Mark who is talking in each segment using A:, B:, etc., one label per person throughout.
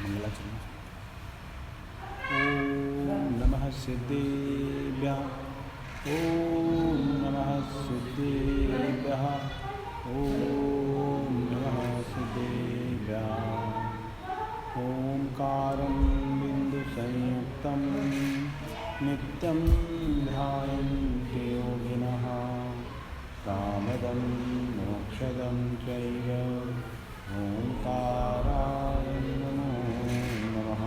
A: मंगलाचरण। ओम नमः सिद्धेभ्यः, ओम नमः सिद्धेभ्यः, ओम नमः सिद्धेभ्यः। ओंकारं बिन्दुसंयुक्तं नित्यं ध्यायन्ति योगिनः, कामदं मोक्षदं चैव ओंकाराय नमो नमः।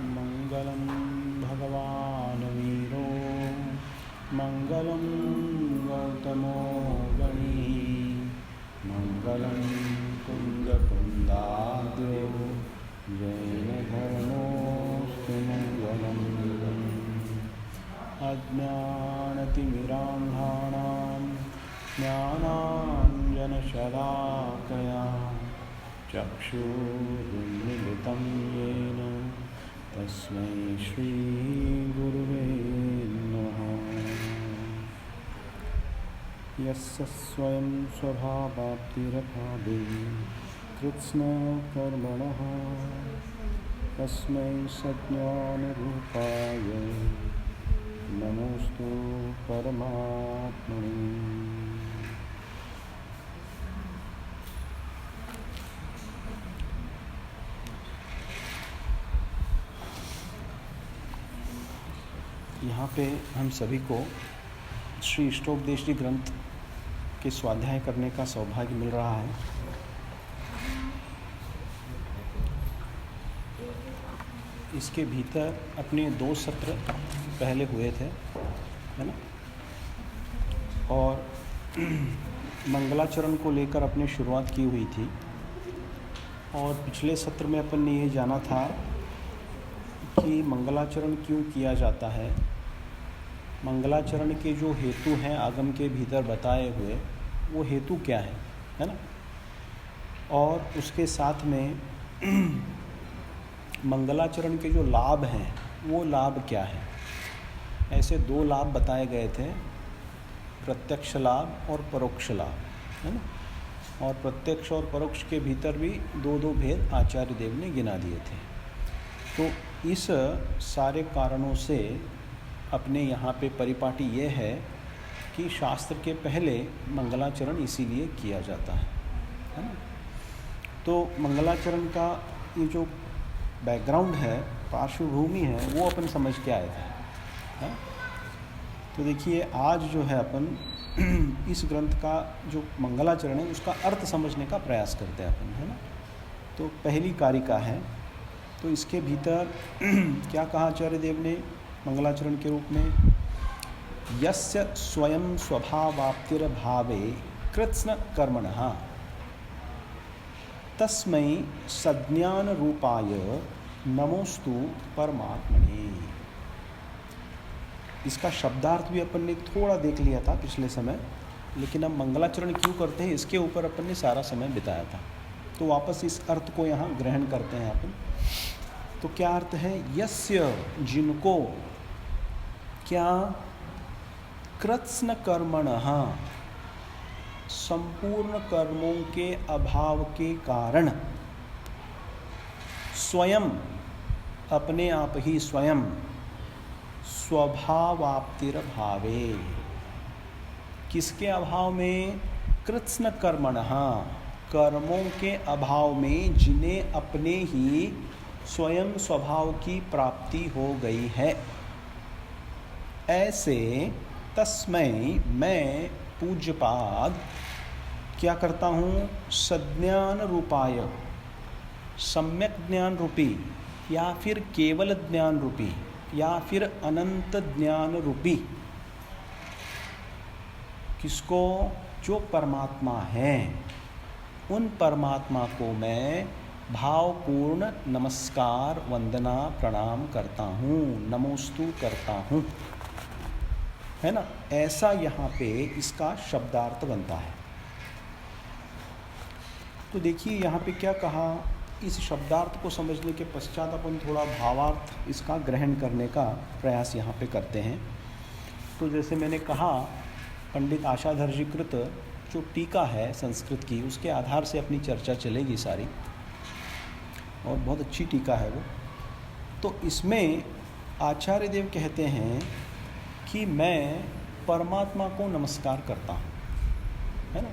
A: मंगलं भगवान् वीरो मंगलं गौतमो गणी, मंगलं कुन्दकुन्दाद्यो जैनधर्मोऽस्तु मंगलम्। अज्ञानतिमिरान्धानां ज्ञानाञ्जनशलाकया चक्षुरुन्मिलितं येन तस्मै श्रीगुरुवे नमः। यस्य स्वयं स्वभावाप्तिरभावे कृत्स्नकर्मणः, तस्मै सज्ञानरूपाय नमोस्तु परमात्मने। यहाँ पे हम सभी को श्री इष्टोपदेश जी ग्रंथ के स्वाध्याय करने का सौभाग्य मिल रहा है। इसके भीतर अपने 2 सत्र पहले हुए थे, है ना, और मंगलाचरण को लेकर अपने शुरुआत की हुई थी। और पिछले सत्र में अपन ने ये जाना था कि मंगलाचरण क्यों किया जाता है, मंगलाचरण के जो हेतु हैं आगम के भीतर बताए हुए, वो हेतु क्या है ना, और उसके साथ में मंगलाचरण के जो लाभ हैं वो लाभ क्या है। ऐसे 2 लाभ बताए गए थे, प्रत्यक्ष लाभ और परोक्ष लाभ, है ना। और प्रत्यक्ष और परोक्ष के भीतर भी 2 भेद आचार्य देव ने गिना दिए थे। तो इस सारे कारणों से अपने यहाँ पे परिपाटी ये है कि शास्त्र के पहले मंगलाचरण इसीलिए किया जाता है ना। तो मंगलाचरण का ये जो बैकग्राउंड है, पार्श्वभूमि है, वो अपन समझ के आए थे, है। तो देखिए आज जो है अपन इस ग्रंथ का जो मंगलाचरण है उसका अर्थ समझने का प्रयास करते हैं अपन, है ना। तो पहली कारिका है, तो इसके भीतर क्या कहा आचार्य देव ने मंगलाचरण के रूप में, यस्य स्वयं स्वभावाप्तिर्भावे कृत्स्न कर्मणः तस्मै सज्ञान रूपाय नमोस्तु परमात्मने। इसका शब्दार्थ भी अपन ने थोड़ा देख लिया था पिछले समय, लेकिन अब मंगलाचरण क्यों करते हैं इसके ऊपर अपन ने सारा समय बिताया था। तो वापस इस अर्थ को यहाँ ग्रहण करते हैं अपन। तो क्या अर्थ है, यस्य जिनको, क्या, कृत्स्न कर्मणः संपूर्ण कर्मों के अभाव के कारण, स्वयं अपने आप ही स्वयं, स्वभावाप्तिर्भावे, किसके अभाव में, कृत्स्न कर्मणः कर्मों के अभाव में, जिन्हें अपने ही स्वयं स्वभाव की प्राप्ति हो गई है, ऐसे तस्मै मैं पूज्यपाद क्या करता हूँ, सज्ञान रूपाय, सम्यक ज्ञान रूपी या फिर केवल ज्ञान रूपी या फिर अनंत ज्ञान रूपी, किसको, जो परमात्मा है, उन परमात्मा को मैं भावपूर्ण नमस्कार वंदना प्रणाम करता हूँ, नमोस्तु करता हूँ, है ना। ऐसा यहाँ पे इसका शब्दार्थ बनता है। तो देखिए यहाँ पे क्या कहा, इस शब्दार्थ को समझने के पश्चात अपन थोड़ा भावार्थ इसका ग्रहण करने का प्रयास यहाँ पे करते हैं। तो जैसे मैंने कहा, पंडित आशाधर जी कृत जो टीका है संस्कृत की, उसके आधार से अपनी चर्चा चलेगी सारी। और बहुत अच्छी टीका है वो। तो इसमें आचार्य देव कहते हैं कि मैं परमात्मा को नमस्कार करता हूँ, है ना।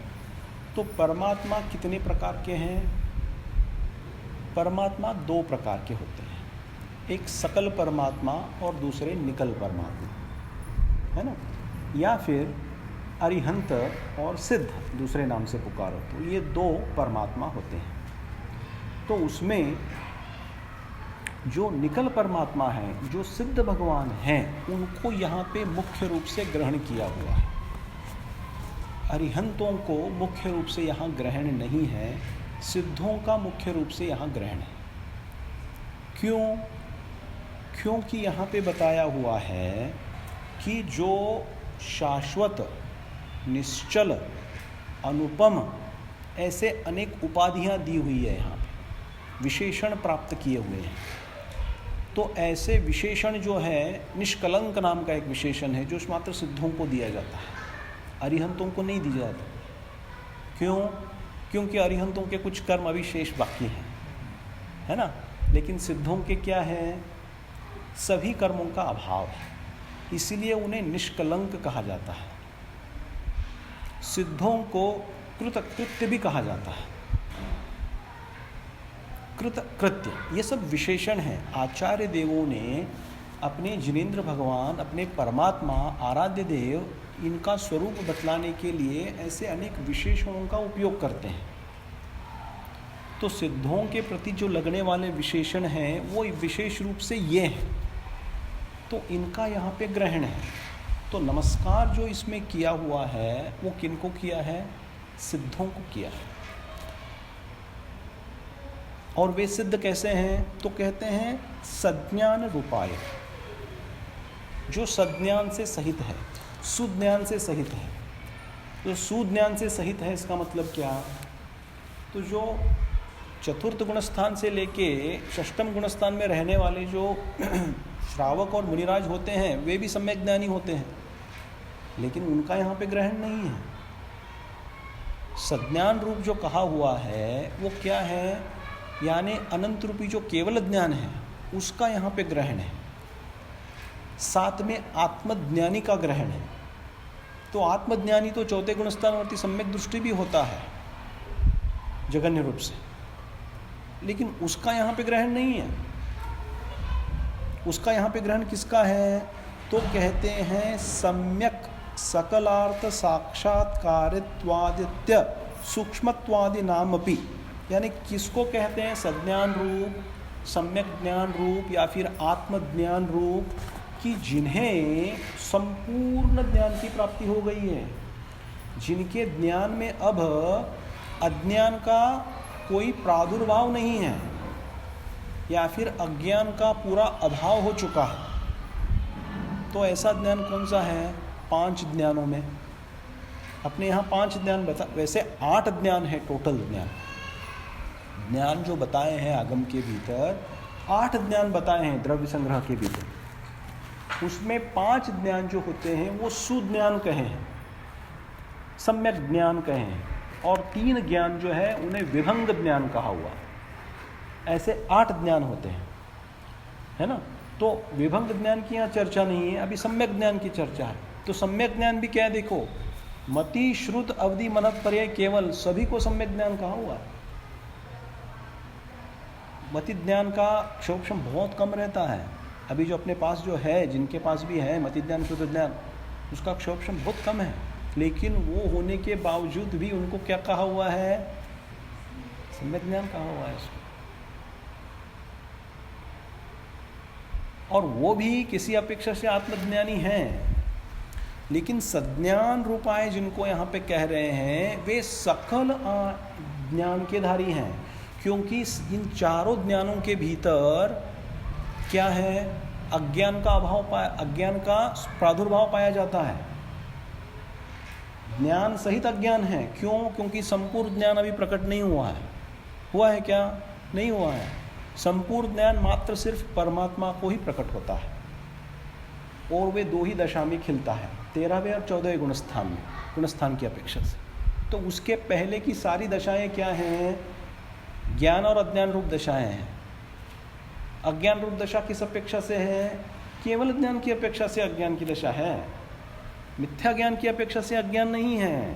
A: तो परमात्मा कितने प्रकार के हैं? परमात्मा दो प्रकार के होते हैं, एक सकल परमात्मा और दूसरे निकल परमात्मा, है ना। या फिर अरिहंत और सिद्ध दूसरे नाम से पुकारो, तो ये दो परमात्मा होते हैं। तो उसमें जो निकल परमात्मा है, जो सिद्ध भगवान हैं, उनको यहाँ पे मुख्य रूप से ग्रहण किया हुआ है। अरिहंतों को मुख्य रूप से यहाँ ग्रहण नहीं है, सिद्धों का मुख्य रूप से यहाँ ग्रहण है। क्यों? क्योंकि यहाँ पे बताया हुआ है कि जो शाश्वत, निश्चल, अनुपम, ऐसे अनेक उपाधियाँ दी हुई है, यहाँ पे विशेषण प्राप्त किए हुए हैं। तो ऐसे विशेषण जो है, निष्कलंक नाम का एक विशेषण है जो मात्र सिद्धों को दिया जाता है, अरिहंतों को नहीं दिया जाता। क्यों? क्योंकि अरिहंतों के कुछ कर्म अभी शेष बाकी हैं, है ना। लेकिन सिद्धों के क्या है? सभी कर्मों का अभाव है, इसीलिए उन्हें निष्कलंक कहा जाता है। सिद्धों को कृतकृत्य भी कहा जाता है, कृतकृत्य, ये सब विशेषण हैं। आचार्य देवों ने अपने जिनेंद्र भगवान, अपने परमात्मा, आराध्य देव, इनका स्वरूप बतलाने के लिए ऐसे अनेक विशेषणों का उपयोग करते हैं। तो सिद्धों के प्रति जो लगने वाले विशेषण हैं वो विशेष रूप से ये हैं, तो इनका यहाँ पे ग्रहण है। तो नमस्कार जो इसमें किया हुआ है वो किनको किया है? सिद्धों को किया है। और वे सिद्ध कैसे हैं? तो कहते हैं सज्ञान रूपाय, जो सज्ञान से सहित है, सुज्ञान से सहित है। तो सुज्ञान से सहित है इसका मतलब क्या? तो जो चतुर्थ गुणस्थान से लेके षष्ठम गुणस्थान में रहने वाले जो श्रावक और मुनिराज होते हैं वे भी सम्यक ज्ञानी होते हैं, लेकिन उनका यहाँ पे ग्रहण नहीं है। सज्ञान रूप जो कहा हुआ है वो क्या है? यानी अनंत रूपी जो केवल ज्ञान है उसका यहाँ पे ग्रहण है। साथ में आत्मज्ञानी का ग्रहण है। तो आत्मज्ञानी तो चौथे गुणस्थानवर्ती सम्यक दृष्टि भी होता है जगन्य रूप से, लेकिन उसका यहाँ पे ग्रहण नहीं है। उसका यहाँ पे ग्रहण किसका है? तो कहते हैं सम्यक सकलार्थ साक्षात्कारित्वादित्य सूक्ष्मत्वादि नामपि, यानी किसको कहते हैं? सज्ञान रूप, सम्यक ज्ञान रूप या फिर आत्मज्ञान रूप, कि जिन्हें संपूर्ण ज्ञान की प्राप्ति हो गई है, जिनके ज्ञान में अब अज्ञान का कोई प्रादुर्भाव नहीं है या फिर अज्ञान का पूरा अभाव हो चुका है। तो ऐसा ज्ञान कौन सा है? 5 ज्ञानों में अपने यहाँ 5 ज्ञान बता, वैसे 8 ज्ञान है टोटल ज्ञान जो बताए हैं आगम के भीतर, 8 ज्ञान बताए हैं द्रव्य संग्रह के भीतर। उसमें 5 ज्ञान जो होते हैं वो सुज्ञान कहे हैं, सम्यक ज्ञान कहे हैं, और 3 ज्ञान जो है उन्हें विभंग ज्ञान कहा हुआ। ऐसे 8 ज्ञान होते हैं, है ना। तो विभंग ज्ञान की यहाँ चर्चा नहीं है, अभी सम्यक ज्ञान की चर्चा है। तो सम्यक ज्ञान भी क्या है? देखो, मति श्रुत अवधि मनत पर्याय केवल, सभी को सम्यक ज्ञान कहा हुआ है। मति ज्ञान का क्षोभम बहुत कम रहता है। अभी जो अपने पास जो है, जिनके पास भी है मति ज्ञान, श्रुत ज्ञान, उसका क्षोभम बहुत कम है, लेकिन वो होने के बावजूद भी उनको क्या कहा हुआ है? सम्यक ज्ञान कहा हुआ है इसको। और वो भी किसी अपेक्षा से आत्मज्ञानी हैं, लेकिन सज्ञान रूपाए जिनको यहाँ पे कह रहे हैं वे सकल ज्ञान के धारी हैं, क्योंकि इन चारों ज्ञानों के भीतर क्या है? अज्ञान का अभाव अज्ञान का प्रादुर्भाव पाया जाता है। ज्ञान सहित अज्ञान है। क्यों? क्योंकि संपूर्ण ज्ञान अभी प्रकट नहीं हुआ है। हुआ है क्या? नहीं हुआ है। संपूर्ण ज्ञान मात्र सिर्फ परमात्मा को ही प्रकट होता है, और वे 2 ही दशा में खिलता है, 13वें और 14वें गुणस्थान में, गुणस्थान की अपेक्षा से। तो उसके पहले की सारी दशाएं क्या हैं? ज्ञान और अज्ञान रूप दशाएं हैं। अज्ञान रूप दशा किस अपेक्षा से है? केवल ज्ञान की अपेक्षा से अज्ञान की दशा है, मिथ्या ज्ञान की अपेक्षा से अज्ञान नहीं है।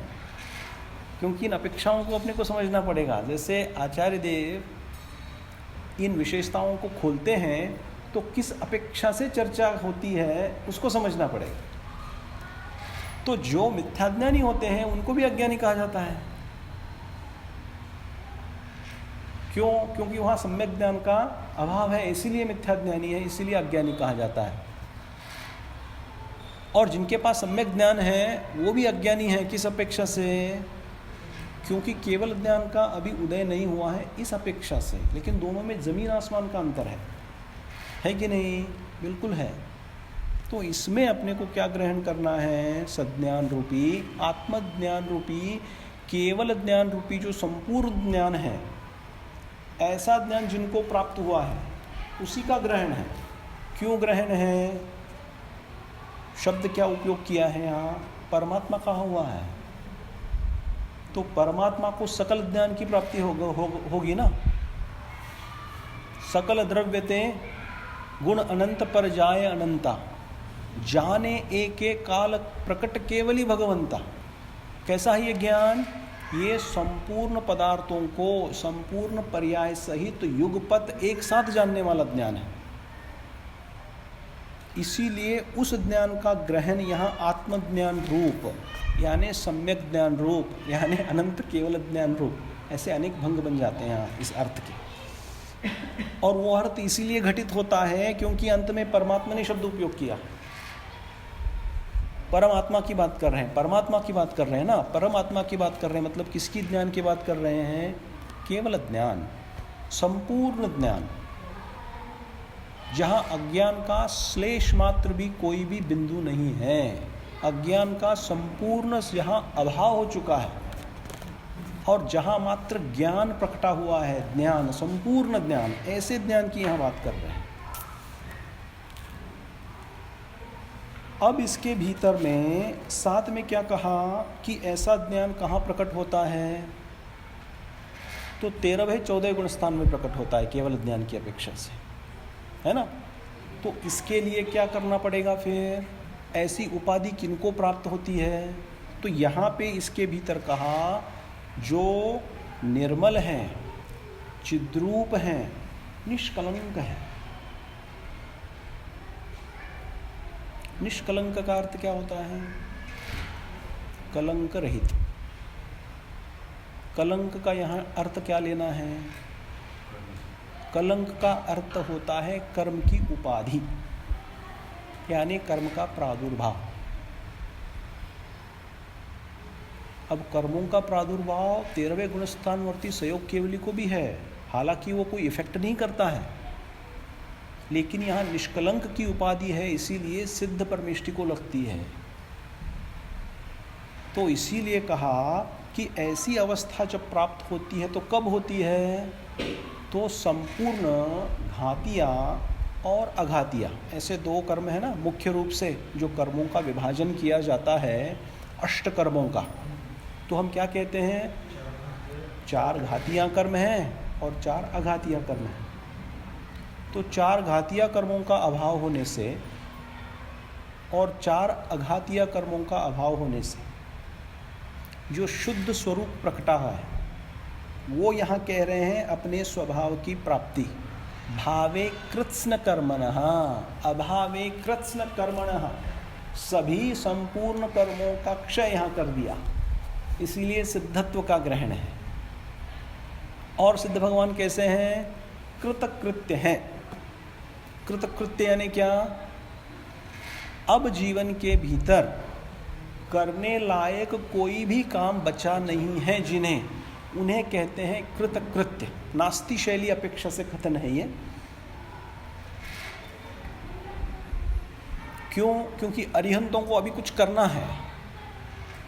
A: क्योंकि इन अपेक्षाओं को अपने को समझना पड़ेगा। जैसे आचार्य देव इन विशेषताओं को खोलते हैं तो किस अपेक्षा से चर्चा होती है उसको समझना पड़ेगा। तो जो मिथ्याज्ञानी होते हैं उनको भी अज्ञानी कहा जाता है। क्यों? क्योंकि वहाँ सम्यक ज्ञान का अभाव है, इसीलिए मिथ्याज्ञानी है, इसीलिए अज्ञानी कहा जाता है। और जिनके पास सम्यक ज्ञान है वो भी अज्ञानी है। किस अपेक्षा से? क्योंकि केवल ज्ञान का अभी उदय नहीं हुआ है, इस अपेक्षा से। लेकिन दोनों में जमीन आसमान का अंतर है कि नहीं? बिल्कुल है। तो इसमें अपने को क्या ग्रहण करना है? सज्ञान रूपी, आत्मज्ञान रूपी, केवल ज्ञान रूपी जो संपूर्ण ज्ञान है, ऐसा ज्ञान जिनको प्राप्त हुआ है उसी का ग्रहण है। क्यों ग्रहण है? शब्द क्या उपयोग किया है यहाँ? परमात्मा कहा हुआ है, तो परमात्मा को सकल ज्ञान की प्राप्ति होगी ना। सकल द्रव्यते गुण अनंत पर जाए अनंता, जाने एक एक काल प्रकट केवली भगवंता। कैसा है ये ज्ञान? ये संपूर्ण पदार्थों को संपूर्ण पर्याय सहित युगपत एक साथ जानने वाला ज्ञान है। इसीलिए उस ज्ञान का ग्रहण यहाँ आत्मज्ञान रूप, यानी सम्यक ज्ञान रूप, यानी अनंत केवल ज्ञान रूप, ऐसे अनेक भंग बन जाते हैं यहाँ इस अर्थ के। और वो अर्थ इसीलिए घटित होता है क्योंकि अंत में परमात्मा ने शब्द उपयोग किया। परमात्मा की बात कर रहे हैं, परमात्मा की बात कर रहे हैं ना, परमात्मा की बात कर रहे हैं, मतलब किसकी ज्ञान की बात कर रहे हैं? केवल ज्ञान, संपूर्ण ज्ञान, जहाँ अज्ञान का श्लेष मात्र भी कोई भी बिंदु नहीं है। अज्ञान का संपूर्ण जहाँ अभाव हो चुका है और जहाँ मात्र ज्ञान प्रकटा हुआ है, ज्ञान, संपूर्ण ज्ञान, ऐसे ज्ञान की यहाँ बात कर रहे हैं। अब इसके भीतर में साथ में क्या कहा कि ऐसा ज्ञान कहाँ प्रकट होता है? तो 13वें-14वें गुण स्थान में प्रकट होता है केवल ज्ञान की अपेक्षा से, है ना। तो इसके लिए क्या करना पड़ेगा फिर? ऐसी उपाधि किनको प्राप्त होती है? तो यहाँ पे इसके भीतर कहा जो निर्मल हैं, चिद्रूप हैं, निष्कलंक हैं। निष्कलंक का अर्थ क्या होता है? कलंक रहित। कलंक का यहाँ अर्थ क्या लेना है? कलंक का अर्थ होता है कर्म की उपाधि, यानी कर्म का प्रादुर्भाव। अब कर्मों का प्रादुर्भाव 13वें गुणस्थानवर्ती सहयोग केवली को भी है, हालांकि वो कोई इफेक्ट नहीं करता है, लेकिन यहाँ निष्कलंक की उपाधि है, इसीलिए सिद्ध परमेष्टि को लगती है। तो इसीलिए कहा कि ऐसी अवस्था जब प्राप्त होती है तो कब होती है? तो संपूर्ण घातिया और अघातिया, ऐसे दो कर्म है ना मुख्य रूप से, जो कर्मों का विभाजन किया जाता है अष्ट कर्मों का, तो हम क्या कहते हैं? 4 घातिया कर्म हैं और 4 अघातिया कर्म हैं। तो 4 घातिया कर्मों का अभाव होने से और 4 अघातिया कर्मों का अभाव होने से जो शुद्ध स्वरूप प्रकटा है वो यहाँ कह रहे हैं अपने स्वभाव की प्राप्ति। भावे कृत्स्न कर्मणः, अभावे कृत्स्न कर्मणः, सभी संपूर्ण कर्मों का क्षय यहाँ कर दिया, इसीलिए सिद्धत्व का ग्रहण है। और सिद्ध भगवान कैसे हैं? कृतकृत्य हैं। कृतकृत्य यानी क्या? अब जीवन के भीतर करने लायक कोई भी काम बचा नहीं है जिन्हें, उन्हें कहते हैं कृतकृत्य। नास्ति शैली अपेक्षा से कथन है ये। क्यों? क्योंकि अरिहंतों को अभी कुछ करना है।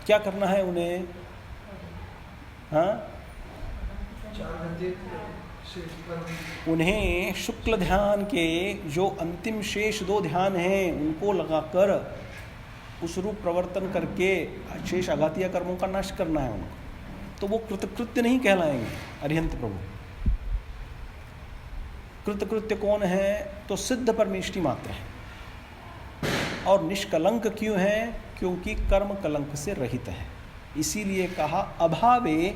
A: क्या करना है उन्हें? हाँ, उन्हें शुक्ल ध्यान के जो अंतिम शेष 2 ध्यान हैं उनको लगाकर उस रूप प्रवर्तन करके शेष अघातिया कर्मों का नाश करना है उनको। तो वो कृतकृत्य नहीं कहलाएंगे अरिहंत प्रभु। कृतकृत्य कौन है? तो सिद्ध परमेष्टि मात्र है। और निष्कलंक क्यों है? क्योंकि कर्म कलंक से रहित है। इसीलिए कहा अभावे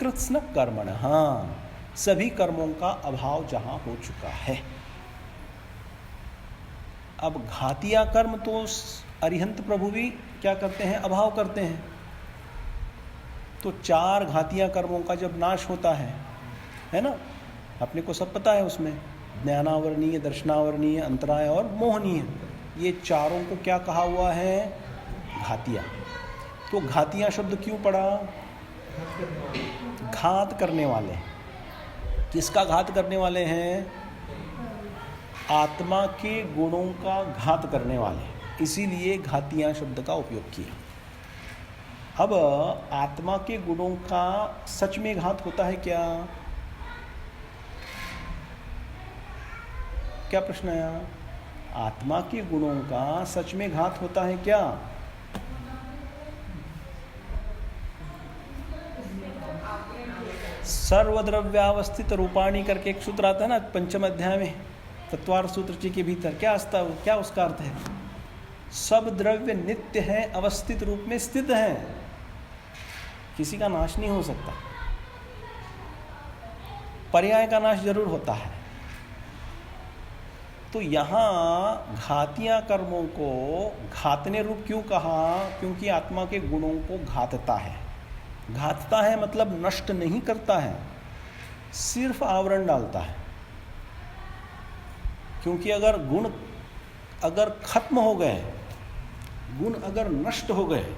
A: कृत्स्न कर्मण, हाँ, सभी कर्मों का अभाव जहां हो चुका है। अब घातिया कर्म तो अरिहंत प्रभु भी क्या करते हैं? अभाव करते हैं। तो 4 घातिया कर्मों का जब नाश होता है ना, अपने को सब पता है उसमें, ज्ञानावरणीय, दर्शनावरणीय, अंतराय और मोहनीय, ये चारों को क्या कहा हुआ है? घातिया। तो घातिया शब्द क्यों पड़ा? घात करने वाले। किसका घात करने वाले हैं? आत्मा के गुणों का घात करने वाले, इसीलिए घातिया शब्द का उपयोग किया। अब आत्मा के गुणों का सच में घात होता है क्या? क्या प्रश्न आया? आत्मा के गुणों का सच में घात होता है क्या? सर्वद्रव्यावस्थित रूपाणी करके एक सूत्र आता है ना पंचम अध्याय में, तत्वार्थ सूत्र जी के भीतर, क्या उसका अर्थ है? सब द्रव्य नित्य है, अवस्थित रूप में स्थित है, किसी का नाश नहीं हो सकता। पर्याय का नाश जरूर होता है। तो यहाँ घातिया कर्मों को घातने रूप क्यों कहा? क्योंकि आत्मा के गुणों को घातता है। घातता है मतलब नष्ट नहीं करता है, सिर्फ आवरण डालता है। क्योंकि अगर गुण अगर खत्म हो गए, गुण अगर नष्ट हो गए,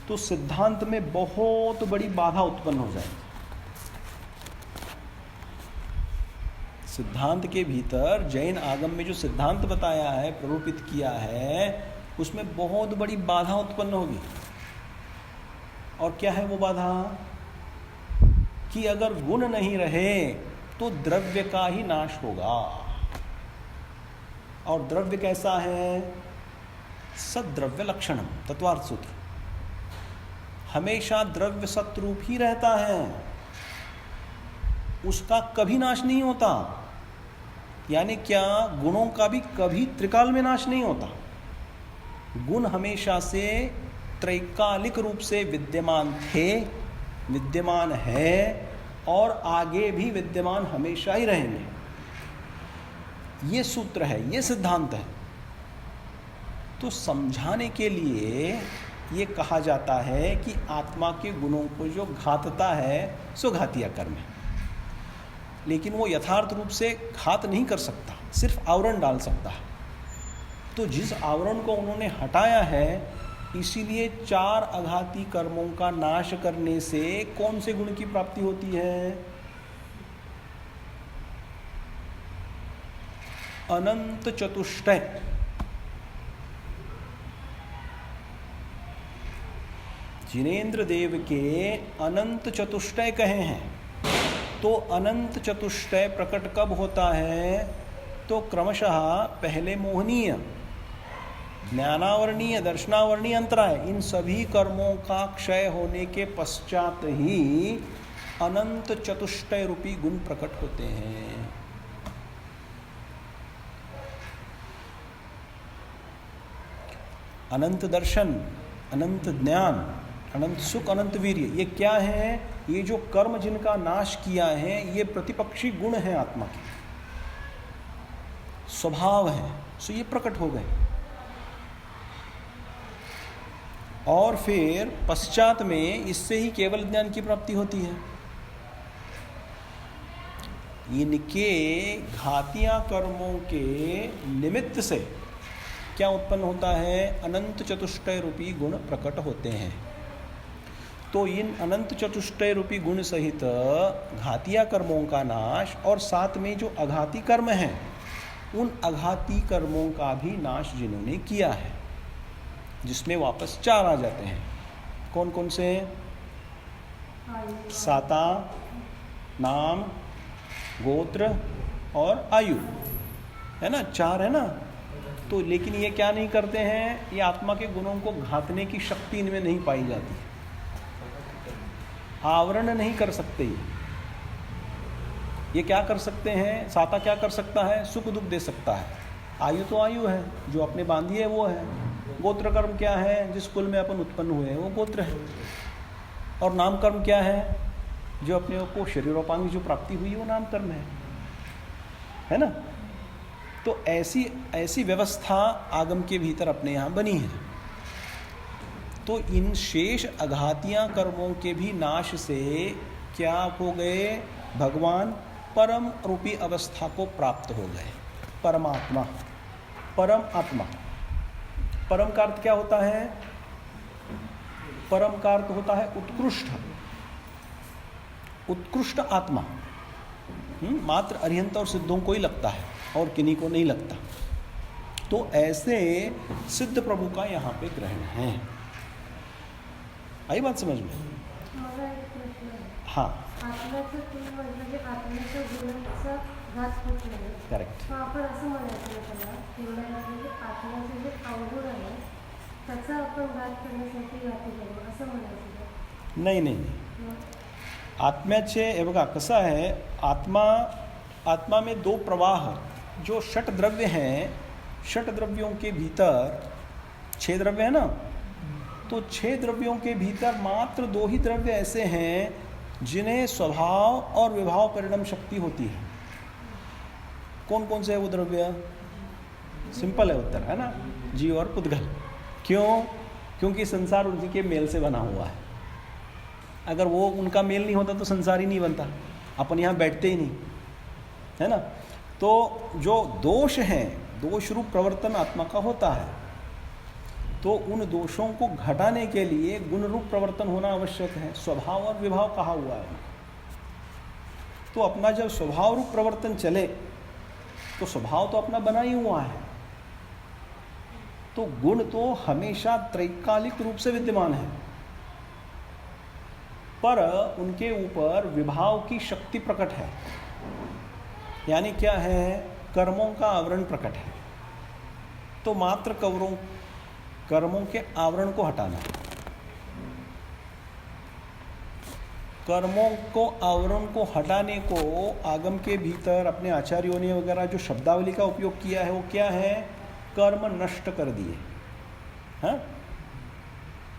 A: तो सिद्धांत में बहुत बड़ी बाधा उत्पन्न हो जाएगी। सिद्धांत के भीतर जैन आगम में जो सिद्धांत बताया है, प्ररूपित किया है, उसमें बहुत बड़ी बाधा उत्पन्न होगी। और क्या है वो बाधा? कि अगर गुण नहीं रहे तो द्रव्य का ही नाश होगा। और द्रव्य कैसा है? सद्द्रव्य लक्षणम, तत्वार्थ सूत्र। हमेशा द्रव्य सत्रूप ही रहता है, उसका कभी नाश नहीं होता। यानी क्या? गुणों का भी कभी त्रिकाल में नाश नहीं होता। गुण हमेशा से त्रैकालिक रूप से विद्यमान थे, विद्यमान है और आगे भी विद्यमान हमेशा ही रहेंगे। ये सूत्र है, ये सिद्धांत है। तो समझाने के लिए ये कहा जाता है कि आत्मा के गुणों को जो घातता है सो घातिया कर्म है। लेकिन वो यथार्थ रूप से घात नहीं कर सकता, सिर्फ आवरण डाल सकता है। तो जिस आवरण को उन्होंने हटाया है, इसीलिए 4 अघाती कर्मों का नाश करने से कौन से गुण की प्राप्ति होती है? अनंत चतुष्टय। जिनेन्द्र देव के अनंत चतुष्टय कहे हैं। तो अनंत चतुष्टय प्रकट कब होता है? तो क्रमशः पहले मोहनीय, ज्ञानावरणीय, दर्शनावरणीय, अंतराय, इन सभी कर्मों का क्षय होने के पश्चात ही अनंत चतुष्टय रूपी गुण प्रकट होते हैं। अनंत दर्शन, अनंत ज्ञान, अनंत सुख, अनंत वीर्य, ये क्या है? ये जो कर्म जिनका नाश किया है, ये प्रतिपक्षी गुण हैं, आत्मा के स्वभाव है, सो ये प्रकट हो गए। और फिर पश्चात में इससे ही केवल ज्ञान की प्राप्ति होती है। इनके घातिया कर्मों के निमित्त से क्या उत्पन्न होता है? अनंत चतुष्टय रूपी गुण प्रकट होते हैं। तो इन अनंत चतुष्टय रूपी गुण सहित घातिया कर्मों का नाश, और साथ में जो अघाती कर्म हैं, उन अघाती कर्मों का भी नाश जिन्होंने किया है, जिसमें वापस 4 आ जाते हैं। कौन कौन से? साता, नाम, गोत्र और आयु, है ना? 4 है ना? तो लेकिन ये क्या नहीं करते हैं? ये आत्मा के गुणों को घातने की शक्ति इनमें नहीं पाई जाती, आवरण नहीं कर सकते। ये क्या कर सकते हैं, साता क्या कर सकता है, सुख दुख दे सकता है। आयु तो आयु है, जो अपने बांधी है वो है। गोत्र कर्म क्या है, जिस कुल में अपन उत्पन्न हुए हैं वो गोत्र है। और नाम कर्म क्या है, जो अपने को शरीरोपांग जो प्राप्ति हुई है वो नाम कर्म है ना। तो ऐसी व्यवस्था आगम के भीतर अपने यहाँ बनी है। तो इन शेष अघातियाँ कर्मों के भी नाश से क्या हो गए, भगवान परम रूपी अवस्था को प्राप्त हो गए। परमात्मा, परम आत्मा। परम का अर्थ क्या होता है, परम का अर्थ होता है उत्कृष्ट आत्मा। मात्र अरिहंत और सिद्धों को ही लगता है और किन्हीं को नहीं लगता। तो ऐसे सिद्ध प्रभु का यहाँ पे ग्रहण है। आई बात समझ में? हाँ करेक्ट। नाही, आत्म्याचे हे बघा कसं आहे, आत्मा में दो प्रवाह, जो षट द्रव्य हैं, षट द्रव्यों के भीतर 6 द्रव्य है ना, तो 6 द्रव्यों के भीतर मात्र 2 ही द्रव्य ऐसे हैं जिन्हें स्वभाव और विभाव परिणाम शक्ति होती है। कौन कौन से है वो द्रव्य? सिंपल है उत्तर, है ना, जीव और पुद्गल। क्यों? क्योंकि संसार उनकी के मेल से बना हुआ है। अगर वो उनका मेल नहीं होता तो संसार ही नहीं बनता, अपन यहाँ बैठते ही नहीं, है ना। तो जो दोष हैं, दोष रूप प्रवर्तन आत्मा का होता है, तो उन दोषों को घटाने के लिए गुण रूप प्रवर्तन होना आवश्यक है। स्वभाव और विभाव कहा हुआ है। तो अपना जब स्वभाव रूप प्रवर्तन चले तो स्वभाव तो अपना बना ही हुआ है, तो गुण तो हमेशा त्रैकालिक रूप से विद्यमान है, पर उनके ऊपर विभाव की शक्ति प्रकट है। यानी क्या है, कर्मों का आवरण प्रकट है। तो मात्र कर्मों के आवरण को हटाना, कर्मों को आवरण को हटाने को आगम के भीतर अपने आचार्यों ने वगैरह जो शब्दावली का उपयोग किया है वो क्या है, कर्म नष्ट कर दिए। हाँ,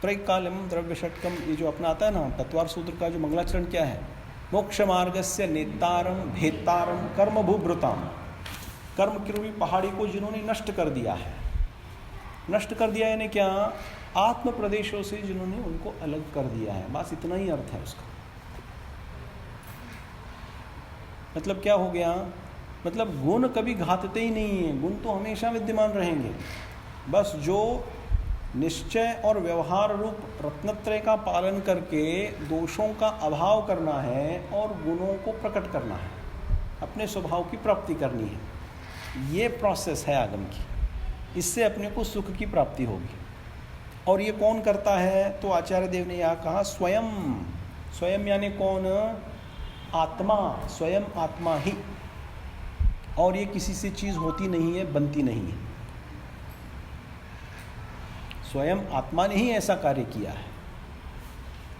A: त्रैकाल्यम द्रव्य षटकम, ये जो अपना आता है ना तत्वार सूत्र का जो मंगलाचरण क्या है, मोक्ष मार्गस्य नेतारम भेतारम कर्म भूभृताम। कर्म की रूपी पहाड़ी को जिन्होंने नष्ट कर दिया है, नष्ट कर दिया यानी क्या, आत्म प्रदेशों से जिन्होंने उनको अलग कर दिया है। बस इतना ही अर्थ है उसका। मतलब क्या हो गया, मतलब गुण कभी घातते ही नहीं है, गुण तो हमेशा विद्यमान रहेंगे। बस जो निश्चय और व्यवहार रूप रत्नत्रय का पालन करके दोषों का अभाव करना है और गुणों को प्रकट करना है, अपने स्वभाव की प्राप्ति करनी है, ये प्रोसेस है आगम की। इससे अपने को सुख की प्राप्ति होगी। और ये कौन करता है, तो आचार्य देव ने यहाँ कहा स्वयं। स्वयं यानी कौन, आत्मा, स्वयं आत्मा ही। और ये किसी से चीज़ होती नहीं है, बनती नहीं है, स्वयं आत्मा ने ही ऐसा कार्य किया है।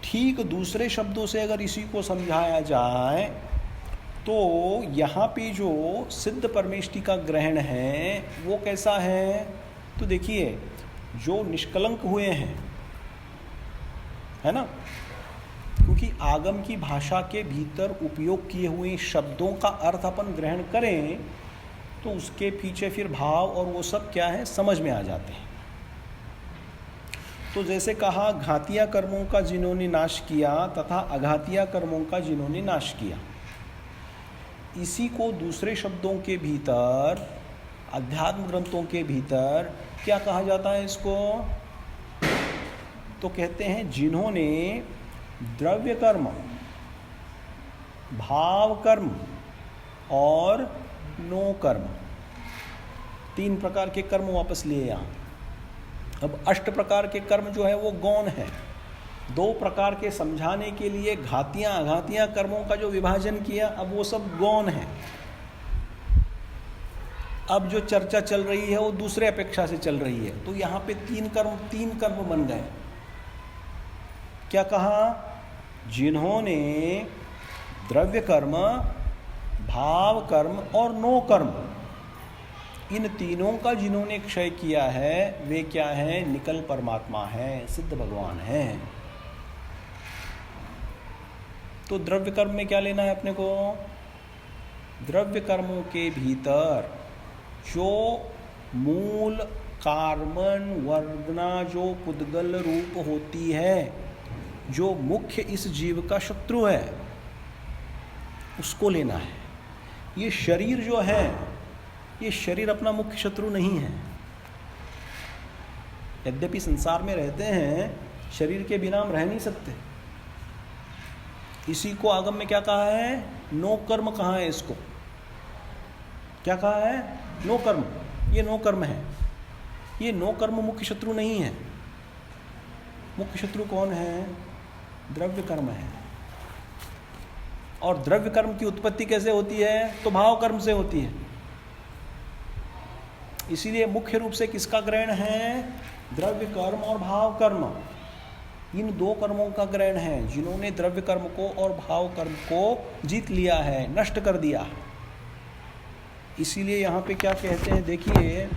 A: ठीक दूसरे शब्दों से अगर इसी को समझाया जाए तो यहाँ पे जो सिद्ध परमेष्टि का ग्रहण है वो कैसा है, तो देखिए जो निष्कलंक हुए हैं, है ना, क्योंकि आगम की भाषा के भीतर उपयोग किए हुए शब्दों का अर्थ अपन ग्रहण करें तो उसके पीछे फिर भाव और वो सब क्या है समझ में आ जाते हैं। तो जैसे कहा घातिया कर्मों का जिन्होंने नाश किया तथा अघातिया कर्मों का जिन्होंने नाश किया, इसी को दूसरे शब्दों के भीतर अध्यात्म ग्रंथों के भीतर क्या कहा जाता है इसको, तो कहते हैं जिन्होंने द्रव्य कर्म, भाव कर्म और नो कर्म, 3 प्रकार के कर्म वापस लिए यहाँ। अब 8 प्रकार के कर्म जो है वो गौण है। 2 प्रकार के समझाने के लिए घातियाँ अघातियाँ कर्मों का जो विभाजन किया, अब वो सब गौण है। अब जो चर्चा चल रही है वो दूसरे अपेक्षा से चल रही है। तो यहाँ पे 3 कर्म बन गए। क्या कहा, जिन्होंने द्रव्य कर्म, भाव कर्म और नो कर्म, इन तीनों का जिन्होंने क्षय किया है वे क्या है? निकल परमात्मा है, सिद्ध भगवान है। तो द्रव्य कर्म में क्या लेना है अपने को? द्रव्य कर्मों के भीतर जो मूल कार्बन वर्गना जो पुद्गल रूप होती है, जो मुख्य इस जीव का शत्रु है, उसको लेना है। ये शरीर जो है, ये शरीर अपना मुख्य शत्रु नहीं है। यद्यपि संसार में रहते हैं, शरीर के बिना हम रह नहीं सकते। इसी को आगम में क्या कहा है? नो कर्म कहा है इसको। क्या कहा है? नो कर्म। ये नो कर्म है। ये नो कर्म मुख्य शत्रु नहीं है। मुख्य शत्रु कौन है? द्रव्य कर्म है। और द्रव्य कर्म की उत्पत्ति कैसे होती है? तो भाव कर्म से होती है। इसीलिए मुख्य रूप से किसका ग्रहण है? द्रव्य कर्म और भाव कर्म। इन दो कर्मों का ग्रहण है, जिन्होंने द्रव्य कर्म को और भाव कर्म को जीत लिया है, नष्ट कर दिया। इसीलिए यहाँ पे क्या कहते हैं, देखिए,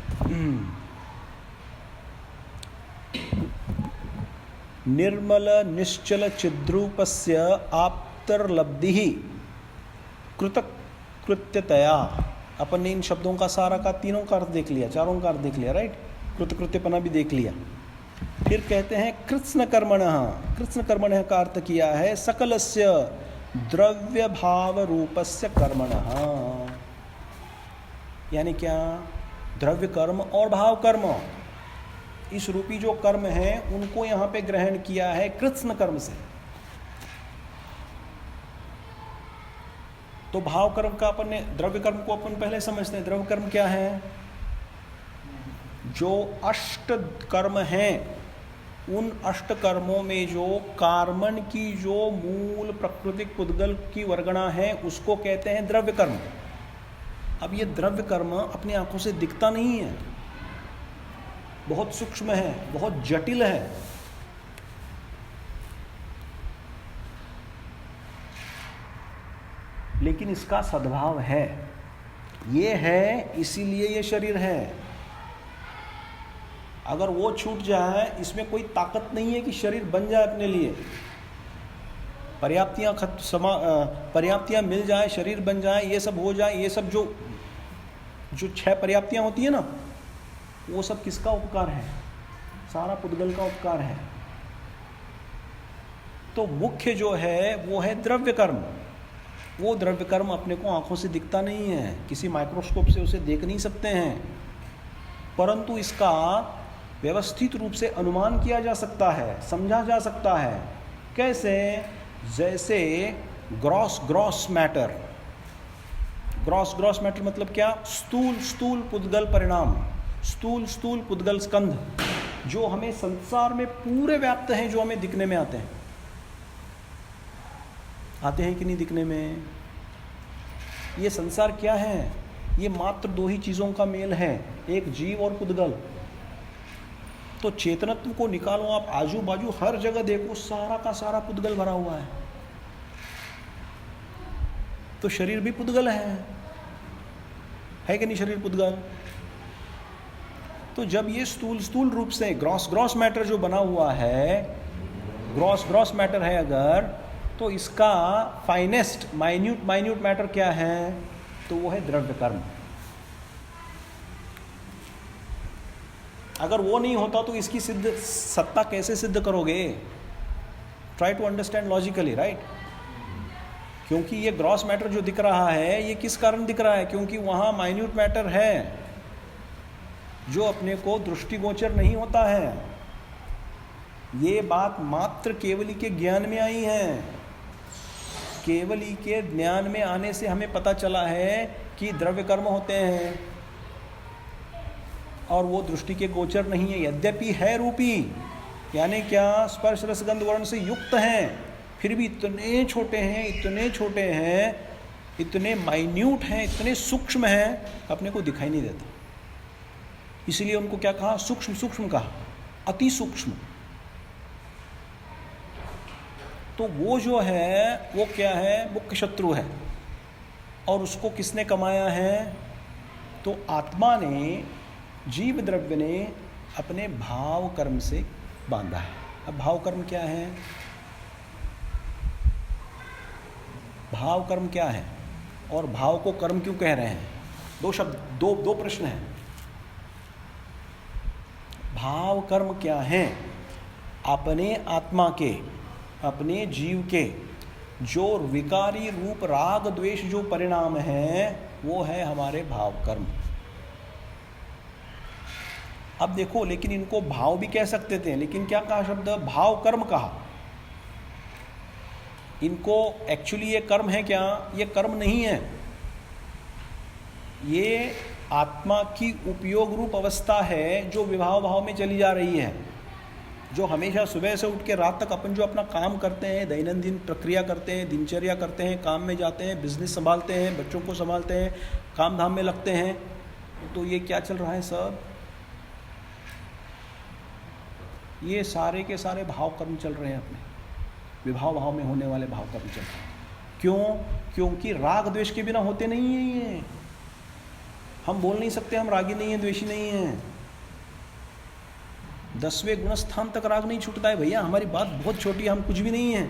A: निर्मल निश्चल चिद्रूपस्य आप्तर्लब्धि कृतकृत्यतया। अपन ने इन शब्दों का सारा का तीनों का अर्थ देख लिया, चारों का अर्थ देख लिया, राइट। कृतकृत्यपना भी देख लिया। फिर कहते हैं कृत्स्न कर्मणः। कृत्स्न कर्मणः का अर्थ किया है सकलस्य द्रव्य भाव रूपस्य कर्मणः। यानी क्या? द्रव्य कर्म और भाव कर्म, इस रूपी जो कर्म है उनको यहाँ पे ग्रहण किया है कृत्स्न कर्म से। तो भाव कर्म का अपन ने, द्रव्य कर्म को अपन पहले समझते हैं। द्रव्य कर्म क्या है? जो अष्ट कर्म हैं, उन अष्ट कर्मों में जो कार्बन की जो मूल प्राकृतिक पुद्गल की वर्गणा है उसको कहते हैं द्रव्य कर्म। अब ये द्रव्य कर्म अपनी आंखों से दिखता नहीं है, बहुत सूक्ष्म है, बहुत जटिल है। लेकिन इसका सद्भाव है, ये है, इसीलिए ये शरीर है। अगर वो छूट जाए, इसमें कोई ताकत नहीं है कि शरीर बन जाए अपने लिए। पर्याप्तियाँ मिल जाए, शरीर बन जाए, ये सब हो जाए, ये सब जो 6 पर्याप्तियाँ होती है ना, वो सब किसका उपकार है? सारा पुद्गल का उपकार है। तो मुख्य जो है वो है द्रव्य कर्म। वो द्रव्य कर्म अपने को आंखों से दिखता नहीं है, किसी माइक्रोस्कोप से उसे देख नहीं सकते हैं, परंतु इसका व्यवस्थित रूप से अनुमान किया जा सकता है, समझा जा सकता है। कैसे? जैसे ग्रॉस मैटर। ग्रॉस मैटर मतलब क्या? स्थूल पुद्गल परिणाम, स्थूल पुद्गल स्कंध, जो हमें संसार में पूरे व्याप्त हैं, जो हमें दिखने में आते हैं कि नहीं दिखने में? ये संसार क्या है? ये मात्र 2 ही चीज़ों का मेल है, एक जीव और पुद्गल। तो चेतनत्व को निकालो आप, आजू बाजू हर जगह देखो, सारा का सारा पुद्गल भरा हुआ है। तो शरीर भी पुद्गल है कि नहीं? शरीर पुद्गल। तो जब ये स्थूल रूप से ग्रॉस मैटर जो बना हुआ है, ग्रॉस मैटर है अगर, तो इसका फाइनेस्ट माइन्यूट मैटर क्या है? तो वो है द्रव्य कर्म। अगर वो नहीं होता तो इसकी सत्ता कैसे सिद्ध करोगे? Try to understand logically, right. क्योंकि ये ग्रॉस मैटर जो दिख रहा है, ये किस कारण दिख रहा है? क्योंकि वहाँ माइन्यूट मैटर है जो अपने को दृष्टिगोचर नहीं होता है। ये बात मात्र केवली के ज्ञान में आई है। केवली के ज्ञान में आने से हमें पता चला है कि द्रव्य कर्म होते हैं और वो दृष्टि के गोचर नहीं है। यद्यपि है रूपी, यानी क्या? स्पर्श रसगंध वर्ण से युक्त हैं, फिर भी इतने छोटे हैं, इतने माइन्यूट हैं, इतने सूक्ष्म हैं, अपने को दिखाई नहीं देता। इसलिए उनको क्या कहा? सूक्ष्म कहा, अति सूक्ष्म। तो वो जो है वो क्या है? मुख्य शत्रु है। और उसको किसने कमाया है? तो आत्मा ने, जीव द्रव्य ने अपने भाव कर्म से बांधा है। अब भाव कर्म क्या है? भाव कर्म क्या है और भाव को कर्म क्यों कह रहे हैं? दो शब्द, दो प्रश्न हैं। भाव कर्म क्या है? अपने आत्मा के, अपने जीव के जो विकारी रूप राग द्वेष जो परिणाम है, वो है हमारे भाव कर्म। अब देखो, लेकिन इनको भाव भी कह सकते थे, लेकिन क्या कहा शब्द? भाव कर्म कहा। इनको एक्चुअली ये कर्म है क्या? ये कर्म नहीं है, ये आत्मा की उपयोग रूप अवस्था है जो विभाव भाव में चली जा रही है। जो हमेशा सुबह से उठ के रात तक अपन जो अपना काम करते हैं, दैनंदिन प्रक्रिया करते हैं, दिनचर्या करते हैं, काम में जाते हैं, बिजनेस संभालते हैं, बच्चों को संभालते हैं, काम धाम में लगते हैं, तो ये क्या चल रहा है सब? ये सारे के सारे भाव कर्म चल रहे हैं, अपने विभाव भाव में होने वाले भाव कर्म चल रहे हैं। क्यों? क्योंकि राग द्वेष के बिना होते नहीं है ये। हम बोल नहीं सकते हम रागी नहीं है, द्वेषी नहीं है। 10वें गुणस्थान तक राग नहीं छूटता है भैया। हमारी बात बहुत छोटी है, हम कुछ भी नहीं है।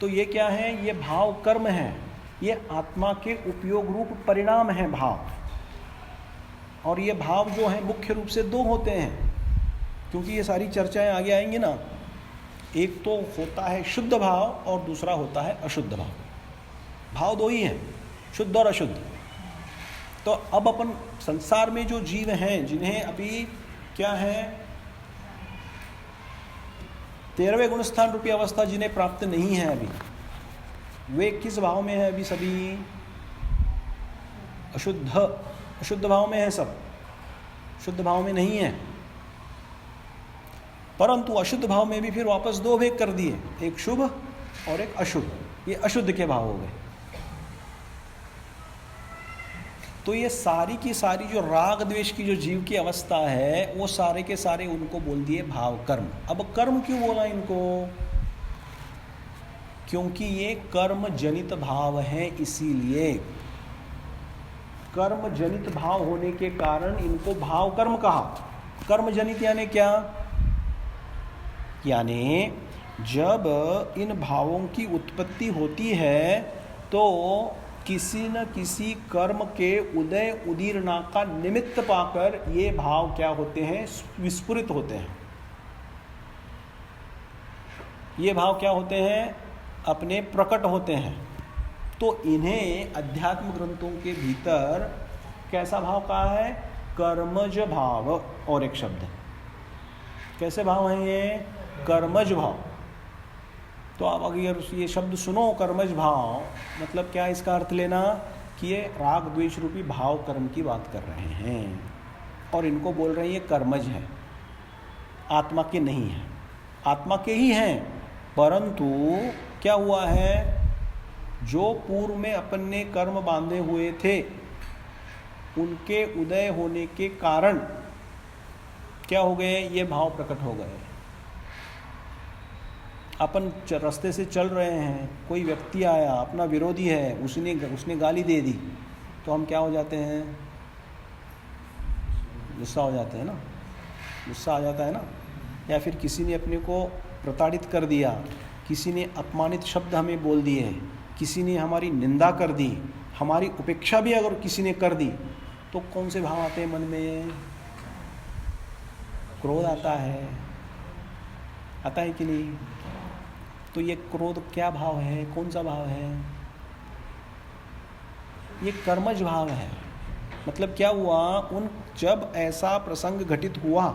A: तो ये क्या है? ये भाव कर्म है, ये आत्मा के उपयोग रूप परिणाम है भाव। और ये भाव जो है मुख्य रूप से दो होते हैं, क्योंकि ये सारी चर्चाएं आगे आएंगी ना। एक तो होता है शुद्ध भाव और दूसरा होता है अशुद्ध भाव। भाव दो ही हैं, शुद्ध और अशुद्ध। तो अब अपन संसार में जो जीव हैं, जिन्हें अभी क्या है, 13वें गुणस्थान रूपी अवस्था जिन्हें प्राप्त नहीं है अभी, वे किस भाव में है अभी? सभी अशुद्ध भाव में है सब, शुद्ध भाव में नहीं है। परंतु अशुद्ध भाव में भी फिर वापस दो भेद कर दिए, एक शुभ और एक अशुभ। ये अशुद्ध के भाव हो गए। तो ये सारी की सारी जो राग द्वेष की जो जीव की अवस्था है, वो सारे के सारे उनको बोल दिए भाव कर्म। अब कर्म क्यों बोला इनको? क्योंकि ये कर्म जनित भाव है, इसीलिए कर्म जनित भाव होने के कारण इनको भाव कर्म कहा। कर्म जनित यानी क्या? यानी जब इन भावों की उत्पत्ति होती है तो किसी न किसी कर्म के उदय उदीरना का निमित्त पाकर ये भाव क्या होते हैं? विस्फुरित होते हैं। ये भाव क्या होते हैं? अपने प्रकट होते हैं। तो इन्हें अध्यात्म ग्रंथों के भीतर कैसा भाव कहा है? कर्मज भाव। और एक शब्द कैसे भाव हैं ये? कर्मज भाव। तो आप अगर ये शब्द सुनो कर्मज भाव, मतलब क्या इसका अर्थ लेना कि ये राग द्वेष रूपी भाव कर्म की बात कर रहे हैं और इनको बोल रहे हैं ये कर्मज है, आत्मा के नहीं है। आत्मा के ही हैं, परंतु क्या हुआ है, जो पूर्व में अपन ने कर्म बांधे हुए थे उनके उदय होने के कारण क्या हो गए? ये भाव प्रकट हो गए। अपन रास्ते से चल रहे हैं, कोई व्यक्ति आया, अपना विरोधी है, उसने गाली दे दी, तो हम क्या हो जाते हैं? गुस्सा हो जाते हैं ना, गुस्सा आ जाता है ना। या फिर किसी ने अपने को प्रताड़ित कर दिया, किसी ने अपमानित शब्द हमें बोल दिए, किसी ने हमारी निंदा कर दी, हमारी उपेक्षा भी अगर किसी ने कर दी, तो कौन से भाव आते हैं मन में? क्रोध आता है कि नहीं? तो ये क्रोध क्या भाव है? कौन सा भाव है? ये कर्मज भाव है। मतलब क्या हुआ, जब ऐसा प्रसंग घटित हुआ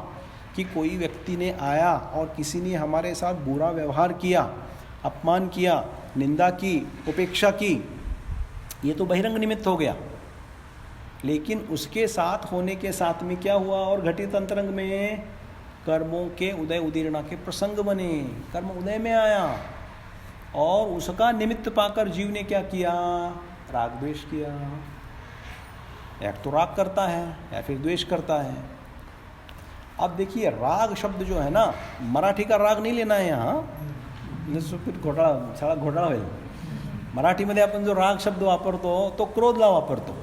A: कि कोई व्यक्ति ने आया और किसी ने हमारे साथ बुरा व्यवहार किया, अपमान किया, निंदा की, उपेक्षा की, ये तो बहिरंग निमित्त हो गया। लेकिन उसके साथ होने के साथ में क्या हुआ और घटित अंतरंग में कर्मों के उदय उदीरना के प्रसंग बने। कर्म उदय में आया और उसका निमित्त पाकर जीव ने क्या किया? राग द्वेष किया। एक तो राग करता है या फिर द्वेष करता है। अब देखिए, राग शब्द जो है ना, मराठी का राग नहीं लेना है यहाँ, फिर घोटाला, सारा घोटाला है। मराठीमध्ये आपण जो राग शब्द वापरतो तो क्रोधला वापरतो.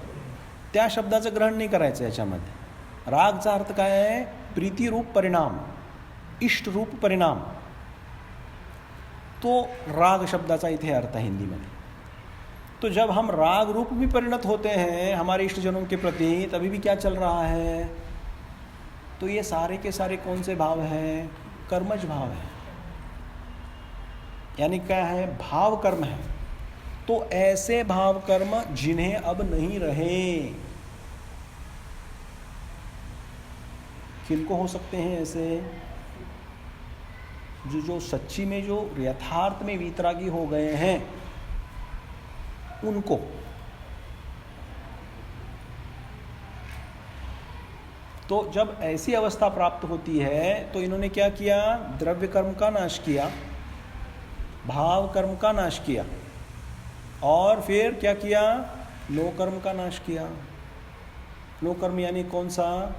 A: त्या शब्दाचं ग्रहण नाही करायचं याच्यामध्ये. रागचा अर्थ काय आहे? प्रीतिरूप परिणाम, इष्टरूप परिणाम. तो राग शब्दाचा इथे अर्थ है हिंदी में. तो जब हम राग रूप भी परिणत होते हैं हमारे इष्टजनों के प्रति, तभी भी क्या चल रहा है? तो ये सारे के सारे कौन से भाव हैं? कर्मज भाव है. यानी क्या है? भाव कर्म है. तो ऐसे भाव कर्म जिन्हें अब नहीं रहे, किनको हो सकते हैं ऐसे? जो सच्ची में, जो यथार्थ में वीतरागी हो गए हैं उनको. तो जब ऐसी अवस्था प्राप्त होती है तो इन्होंने क्या किया? द्रव्य कर्म का नाश किया, भाव कर्म का नाश किया, और फिर क्या किया? नो कर्म का नाश किया. नो कर्म यानी कौन सा?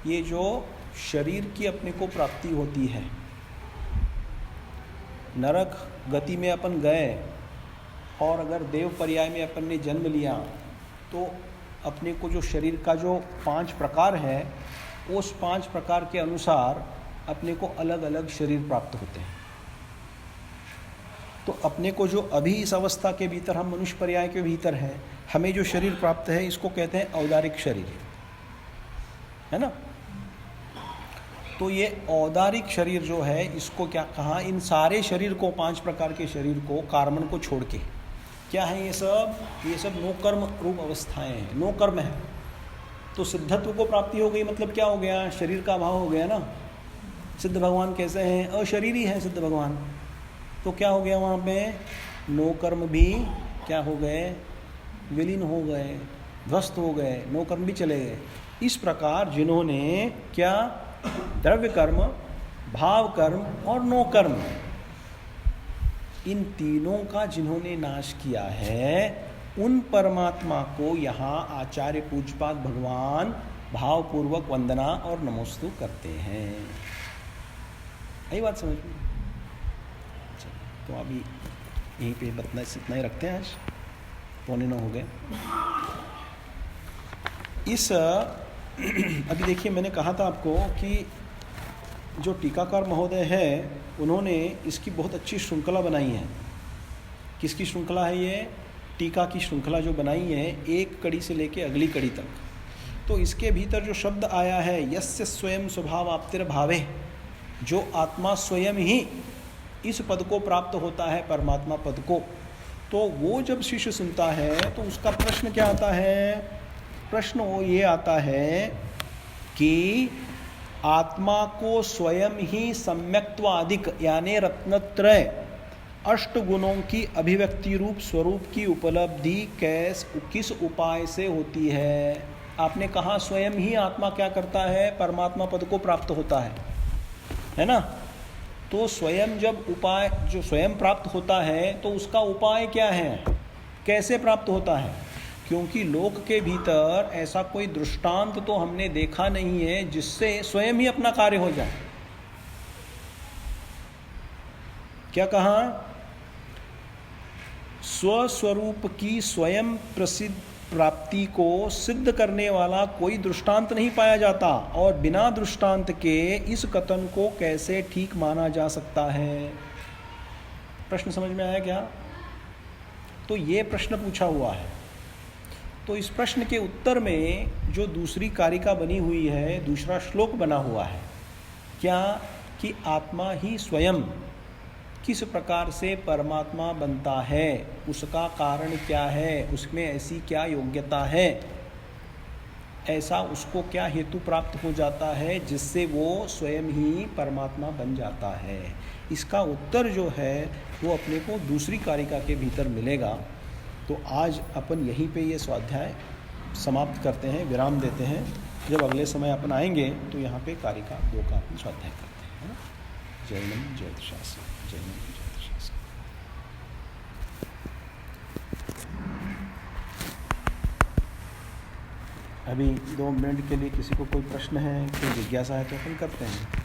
A: ये जो शरीर की अपने को प्राप्ति होती है. नरक गति में अपन गए और अगर देव पर्याय में अपन ने जन्म लिया तो अपने को जो शरीर का जो 5 प्रकार है, उस 5 प्रकार के अनुसार अपने को अलग अलग शरीर प्राप्त होते हैं. तो अपने को जो अभी इस अवस्था के भीतर, हम मनुष्य पर्याय के भीतर हैं, हमें जो शरीर प्राप्त है इसको कहते हैं औदारिक शरीर, है ना. तो ये औदारिक शरीर जो है, इसको क्या कहा? इन सारे शरीर को, 5 प्रकार के शरीर को, कार्बन को छोड़ के, क्या है ये सब? ये सब नो कर्म रूप अवस्थाएं हैं, नो कर्म है. तो सिद्धत्व को प्राप्ति हो गई, मतलब क्या हो गया? शरीर का अभाव हो गया ना. सिद्ध भगवान कैसे हैं? अशरीरी हैं सिद्ध भगवान. तो क्या हो गया वहाँ पे? नो कर्म भी क्या हो गए? विलीन हो गए, ध्वस्त हो गए, नो कर्म भी चले गए. इस प्रकार जिन्होंने क्या? द्रव्य कर्म, भाव कर्म और नो कर्म, इन तीनों का जिन्होंने नाश किया है, उन परमात्मा को यहाँ आचार्य पूज्यपाद भगवान भावपूर्वक वंदना और नमोस्तु करते हैं. यही बात समझ में? तो अभी यहीं पे इतना ही रखते हैं. आज 8:45 हो गए. इस अभी देखिए, मैंने कहा था आपको कि जो टीकाकार महोदय हैं उन्होंने इसकी बहुत अच्छी श्रृंखला बनाई है. किसकी श्रृंखला है ये? टीका की श्रृंखला जो बनाई है, एक कड़ी से लेके अगली कड़ी तक. तो इसके भीतर जो शब्द आया है, यस्य स्वयं स्वभाव आप्तिर्भावे, जो आत्मा स्वयं ही इस पद को प्राप्त होता है, परमात्मा पद को, तो वो जब शिष्य सुनता है तो उसका प्रश्न क्या आता है? प्रश्न वो ये आता है कि आत्मा को स्वयं ही सम्यक्त्वादिक यानी रत्नत्रय 8 गुणों की अभिव्यक्ति रूप स्वरूप की उपलब्धि किस उपाय से होती है? आपने कहा स्वयं ही आत्मा क्या करता है? परमात्मा पद को प्राप्त होता है ना. तो स्वयं जब उपाय, जो स्वयं प्राप्त होता है, तो उसका उपाय क्या है? कैसे प्राप्त होता है? क्योंकि लोक के भीतर ऐसा कोई दृष्टांत तो हमने देखा नहीं है जिससे स्वयं ही अपना कार्य हो जाए. क्या कहा? स्वस्वरूप की स्वयं प्रसिद्ध प्राप्ति को सिद्ध करने वाला कोई दृष्टांत नहीं पाया जाता, और बिना दृष्टांत के इस कथन को कैसे ठीक माना जा सकता है? प्रश्न समझ में आया क्या? तो ये प्रश्न पूछा हुआ है. तो इस प्रश्न के उत्तर में जो दूसरी कारिका बनी हुई है, दूसरा श्लोक बना हुआ है. क्या? कि आत्मा ही स्वयं किस प्रकार से परमात्मा बनता है, उसका कारण क्या है, उसमें ऐसी क्या योग्यता है, ऐसा उसको क्या हेतु प्राप्त हो जाता है जिससे वो स्वयं ही परमात्मा बन जाता है. इसका उत्तर जो है वो अपने को दूसरी कारिका के भीतर मिलेगा. तो आज अपन यहीं पे ये स्वाध्याय समाप्त करते हैं, विराम देते हैं. जब अगले समय अपन आएंगे तो यहाँ पे कारिका 2 का अपन स्वाध्याय करते हैं, है ना. जैनम ज्योतिषास्त्र, जैनम ज्योतिषास्त्र. अभी 2 मिनट के लिए किसी को कोई प्रश्न है, कोई जिज्ञासा है तो अपन करते हैं.